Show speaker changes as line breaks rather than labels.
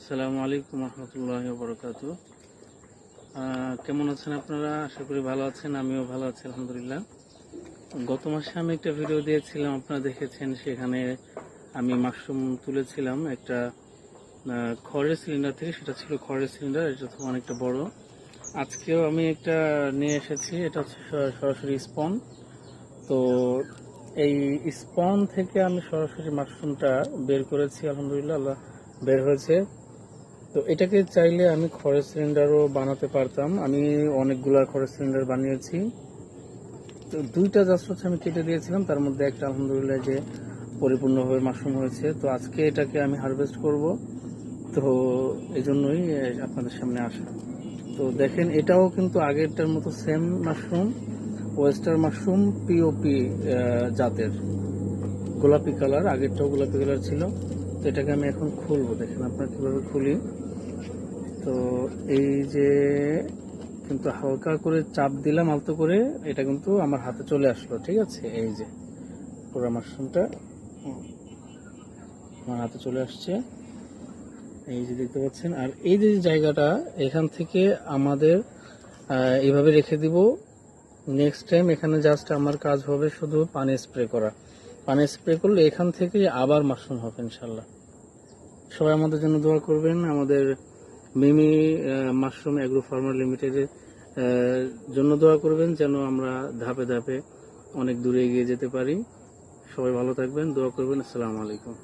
আসসালামু আলাইকুম রহমতুল্লাহি ওয়া বারাকাতুহু। কেমন আছেন আপনারা? আশা করি ভালো আছেন। আমিও ভালো আছি আলহামদুলিল্লাহ। গত মাসে আমি একটা ভিডিও দিয়েছিলাম, আপনারা দেখেছেন। সেখানে আমি মাশরুম তুলেছিলাম একটা খড়ের সিলিন্ডার থেকে। সেটা ছিল খড়ের সিলিন্ডার, এটা তো অনেকটা বড়। আজকেও আমি একটা নিয়ে এসেছি, এটা হচ্ছে সরাসরি স্পন। তো এই স্পন থেকে আমি সরাসরি মাশরুমটা বের করেছি আলহামদুলিল্লাহ, আল্লাহ বের হয়েছে। তো এটাকে চাইলে আমি খড়ের সিলিন্ডারও বানাতে পারতাম। আমি অনেকগুলা খড়ের সিলিন্ডার বানিয়েছি। তো দুইটা জাস্ট হচ্ছে আমি কেটে দিয়েছিলাম, তার মধ্যে একটা আলহামদুলিল্লাহ যে পরিপূর্ণভাবে মাশরুম হয়েছে। তো আজকে এটাকে আমি হারভেস্ট করব, তো এই জন্যই আপনাদের সামনে আসা। তো দেখেন, এটাও কিন্তু আগেরটার মতো same mushroom, oyster mushroom POP জাতের, গোলাপি কালার। আগেরটাও গোলাপি কালার ছিল। তো এটাকে আমি এখন খুলবো, দেখেন আপনারা কিভাবে খুলি। তো এই যে কিন্তু হালকা করে চাপ দিলাম আলতো করে, এটা কিন্তু আমার হাতে চলে আসলো। ঠিক আছে, এই যে পুরো মাশরুমটা আমার হাতে চলে আসছে, এই যে দেখতে পাচ্ছেন। আর এই যে জায়গাটা, এখান থেকে আমাদের এইভাবে রেখে দিব। নেক্সট টাইম এখানে জাস্ট আমার কাজ হবে শুধু পানি স্প্রে করা। পানি স্প্রে করলে এখান থেকে আবার মাশরুম হবে ইনশাল্লাহ। সবাই আমাদের জন্য দোয়া করবেন। আমাদের মিমি মাশরুম এগ্রো ফার্মার লিমিটেডের জন্য দোয়া করবেন, যেন আমরা ধাপে ধাপে অনেক দূরে এগিয়ে যেতে পারি। সবাই ভালো থাকবেন, দোয়া করবেন। আসসালামু আলাইকুম।